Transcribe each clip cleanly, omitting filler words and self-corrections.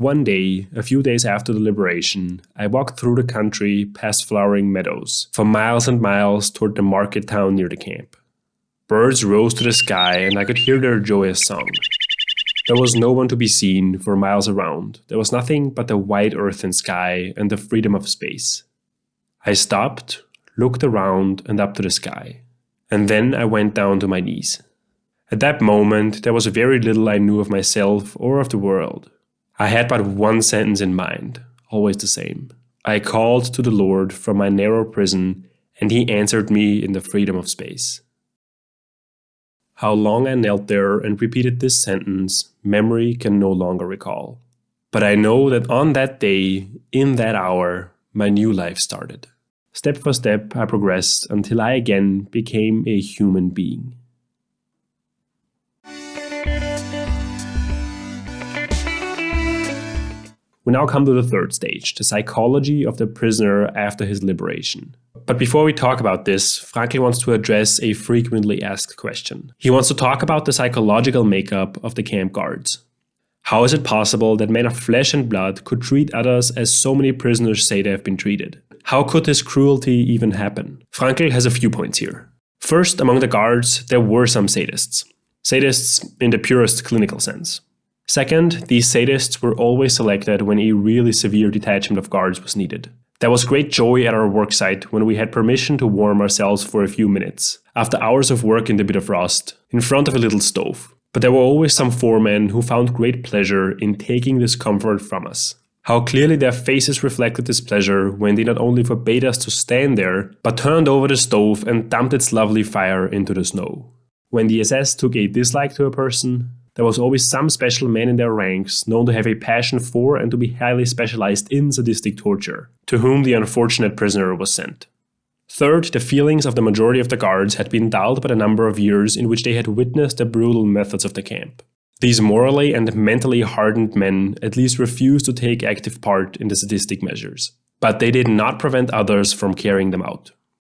One day, a few days after the liberation, I walked through the country past flowering meadows, for miles and miles toward the market town near the camp. Birds rose to the sky and I could hear their joyous song. There was no one to be seen for miles around. There was nothing but the wide earth and sky and the freedom of space. I stopped, looked around and up to the sky, and then I went down to my knees. At that moment, there was very little I knew of myself or of the world. I had but one sentence in mind, always the same. I called to the Lord from my narrow prison, and He answered me in the freedom of space. How long I knelt there and repeated this sentence, memory can no longer recall. But I know that on that day, in that hour, my new life started. Step for step, I progressed until I again became a human being. We now come to the third stage, the psychology of the prisoner after his liberation. But before we talk about this, Frankl wants to address a frequently asked question. He wants to talk about the psychological makeup of the camp guards. How is it possible that men of flesh and blood could treat others as so many prisoners say they have been treated? How could this cruelty even happen? Frankl has a few points here. First, among the guards, there were some sadists. Sadists in the purest clinical sense. Second, these sadists were always selected when a really severe detachment of guards was needed. There was great joy at our worksite when we had permission to warm ourselves for a few minutes, after hours of work in the bitter frost, in front of a little stove. But there were always some foremen who found great pleasure in taking this comfort from us. How clearly their faces reflected this pleasure when they not only forbade us to stand there, but turned over the stove and dumped its lovely fire into the snow. When the SS took a dislike to a person, there was always some special man in their ranks known to have a passion for and to be highly specialized in sadistic torture, to whom the unfortunate prisoner was sent. Third, the feelings of the majority of the guards had been dulled by the number of years in which they had witnessed the brutal methods of the camp. These morally and mentally hardened men at least refused to take active part in the sadistic measures, but they did not prevent others from carrying them out.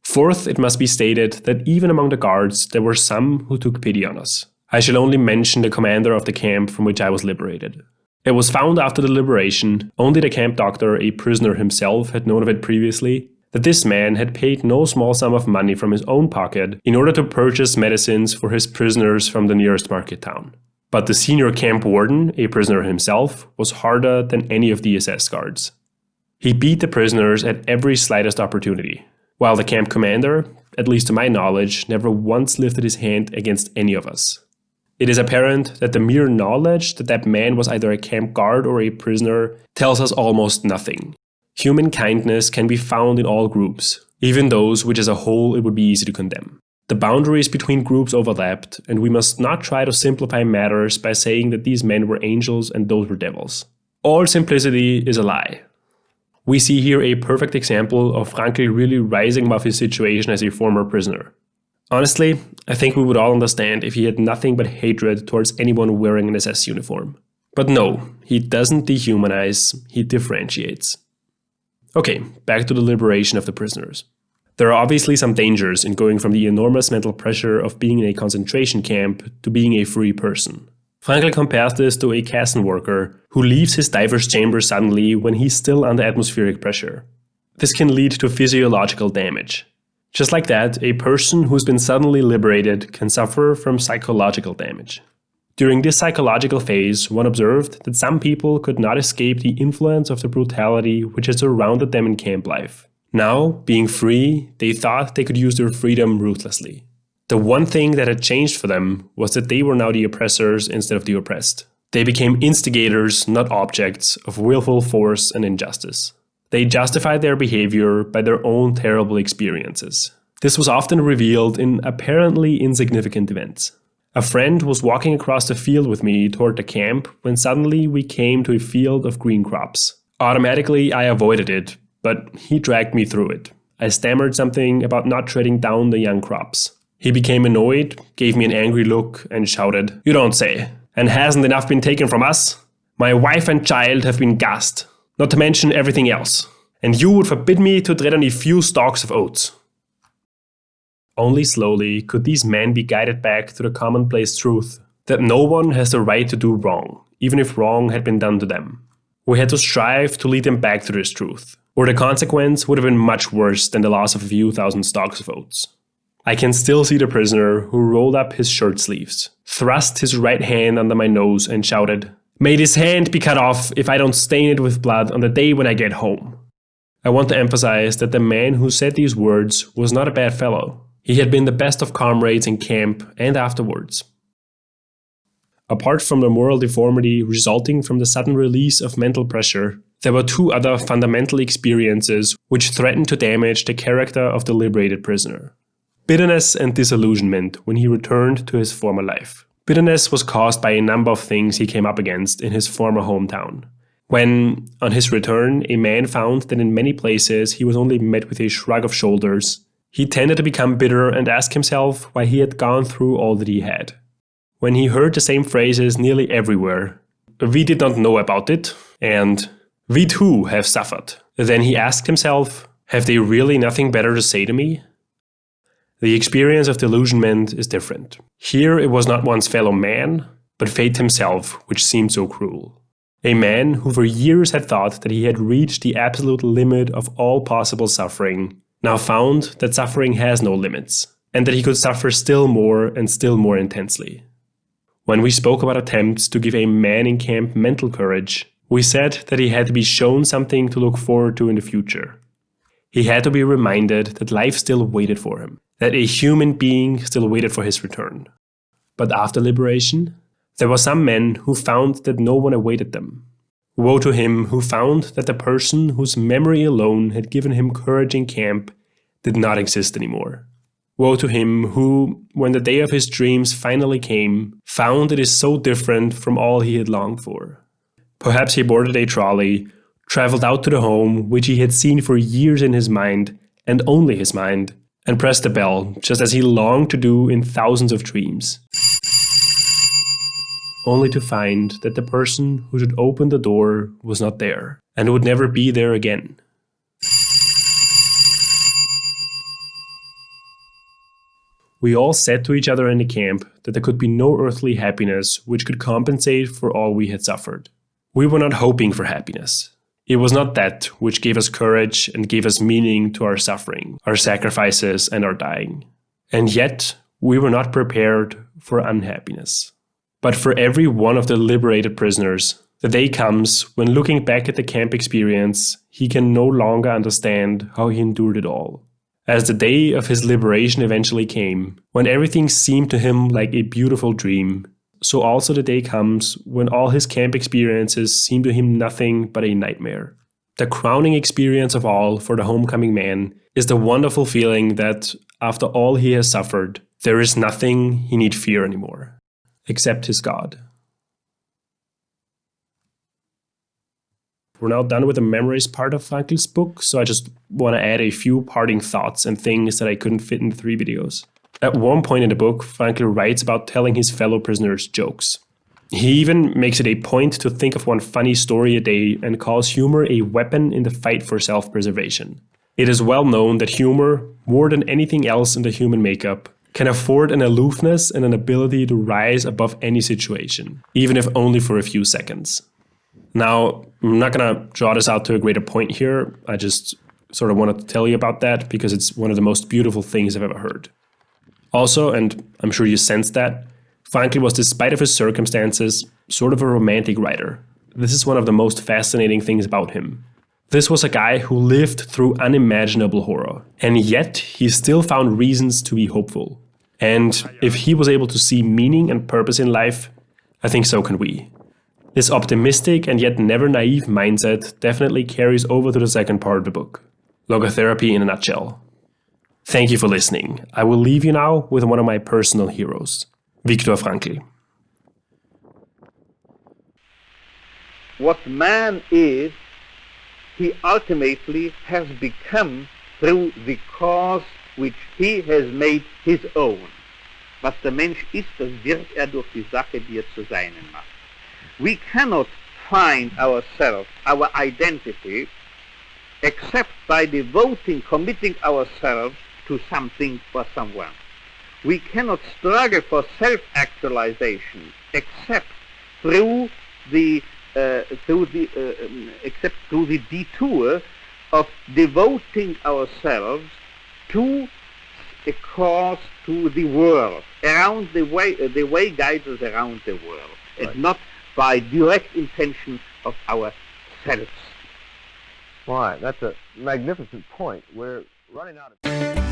Fourth, it must be stated that even among the guards there were some who took pity on us. I shall only mention the commander of the camp from which I was liberated. It was found after the liberation, only the camp doctor, a prisoner himself, had known of it previously, that this man had paid no small sum of money from his own pocket in order to purchase medicines for his prisoners from the nearest market town. But the senior camp warden, a prisoner himself, was harder than any of the SS guards. He beat the prisoners at every slightest opportunity, while the camp commander, at least to my knowledge, never once lifted his hand against any of us. It is apparent that the mere knowledge that that man was either a camp guard or a prisoner tells us almost nothing. Human kindness can be found in all groups, even those which as a whole it would be easy to condemn. The boundaries between groups overlapped, and we must not try to simplify matters by saying that these men were angels and those were devils. All simplicity is a lie. We see here a perfect example of Frankl really rising above his situation as a former prisoner. Honestly, I think we would all understand if he had nothing but hatred towards anyone wearing an SS uniform. But no, he doesn't dehumanize, he differentiates. Okay, back to the liberation of the prisoners. There are obviously some dangers in going from the enormous mental pressure of being in a concentration camp to being a free person. Frankl compares this to a castle worker who leaves his diver's chamber suddenly when he's still under atmospheric pressure. This can lead to physiological damage. Just like that, a person who's been suddenly liberated can suffer from psychological damage. During this psychological phase, one observed that some people could not escape the influence of the brutality which had surrounded them in camp life. Now, being free, they thought they could use their freedom ruthlessly. The one thing that had changed for them was that they were now the oppressors instead of the oppressed. They became instigators, not objects, of willful force and injustice. They justified their behavior by their own terrible experiences. This was often revealed in apparently insignificant events. A friend was walking across the field with me toward the camp when suddenly we came to a field of green crops. Automatically, I avoided it, but he dragged me through it. I stammered something about not treading down the young crops. He became annoyed, gave me an angry look, and shouted, "You don't say! And hasn't enough been taken from us? My wife and child have been gassed, not to mention everything else. And you would forbid me to tread on a few stalks of oats." Only slowly could these men be guided back to the commonplace truth that no one has the right to do wrong, even if wrong had been done to them. We had to strive to lead him back to this truth, or the consequence would have been much worse than the loss of a few thousand stocks votes. I can still see the prisoner who rolled up his shirt sleeves, thrust his right hand under my nose and shouted, "May this hand be cut off if I don't stain it with blood on the day when I get home." I want to emphasize that the man who said these words was not a bad fellow. He had been the best of comrades in camp and afterwards. Apart from the moral deformity resulting from the sudden release of mental pressure, there were two other fundamental experiences which threatened to damage the character of the liberated prisoner: bitterness and disillusionment when he returned to his former life. Bitterness was caused by a number of things he came up against in his former hometown. When, on his return, a man found that in many places he was only met with a shrug of shoulders, he tended to become bitter and ask himself why he had gone through all that he had. When he heard the same phrases nearly everywhere, "We did not know about it," and "We too have suffered," then he asked himself, "Have they really nothing better to say to me?" The experience of delusionment is different. Here it was not one's fellow man, but fate himself which seemed so cruel. A man who for years had thought that he had reached the absolute limit of all possible suffering, now found that suffering has no limits, and that he could suffer still more and still more intensely. When we spoke about attempts to give a man in camp mental courage, we said that he had to be shown something to look forward to in the future. He had to be reminded that life still waited for him, that a human being still waited for his return. But after liberation, there were some men who found that no one awaited them. Woe to him who found that the person whose memory alone had given him courage in camp did not exist anymore. Woe to him who, when the day of his dreams finally came, found it is so different from all he had longed for. Perhaps he boarded a trolley, traveled out to the home which he had seen for years in his mind, and only his mind, and pressed the bell, just as he longed to do in thousands of dreams, only to find that the person who should open the door was not there, and would never be there again. We all said to each other in the camp that there could be no earthly happiness which could compensate for all we had suffered. We were not hoping for happiness. It was not that which gave us courage and gave us meaning to our suffering, our sacrifices, and our dying. And yet, we were not prepared for unhappiness. But for every one of the liberated prisoners, the day comes when, looking back at the camp experience, he can no longer understand how he endured it all. As the day of his liberation eventually came, when everything seemed to him like a beautiful dream, so also the day comes when all his camp experiences seem to him nothing but a nightmare. The crowning experience of all for the homecoming man is the wonderful feeling that, after all he has suffered, there is nothing he need fear anymore, except his God. We're now done with the memories part of Frankl's book, so I just want to add a few parting thoughts and things that I couldn't fit in the 3 videos. At one point in the book, Frankl writes about telling his fellow prisoners jokes. He even makes it a point to think of one funny story a day and calls humor a weapon in the fight for self-preservation. It is well known that humor, more than anything else in the human makeup, can afford an aloofness and an ability to rise above any situation, even if only for a few seconds. Now, I'm not going to draw this out to a greater point here. I just sort of wanted to tell you about that because it's one of the most beautiful things I've ever heard. Also, and I'm sure you sensed that, Frankl was, despite of his circumstances, sort of a romantic writer. This is one of the most fascinating things about him. This was a guy who lived through unimaginable horror, and yet he still found reasons to be hopeful. And if he was able to see meaning and purpose in life, I think so can we. This optimistic and yet never naive mindset definitely carries over to the second part of the book. Logotherapy in a nutshell. Thank you for listening. I will leave you now with one of my personal heroes, Viktor Frankl. What man is, he ultimately has become through the cause which he has made his own. Was der Mensch ist, das wird durch die Sache, die zu seinen macht. We cannot find ourselves, our identity, except by devoting, committing ourselves to something or someone. We cannot struggle for self-actualization except through the except through the detour of devoting ourselves to a course to the world, around the way guides us around the world, Right. and not by direct intention of ourselves. Why? That's a magnificent point. We're running out of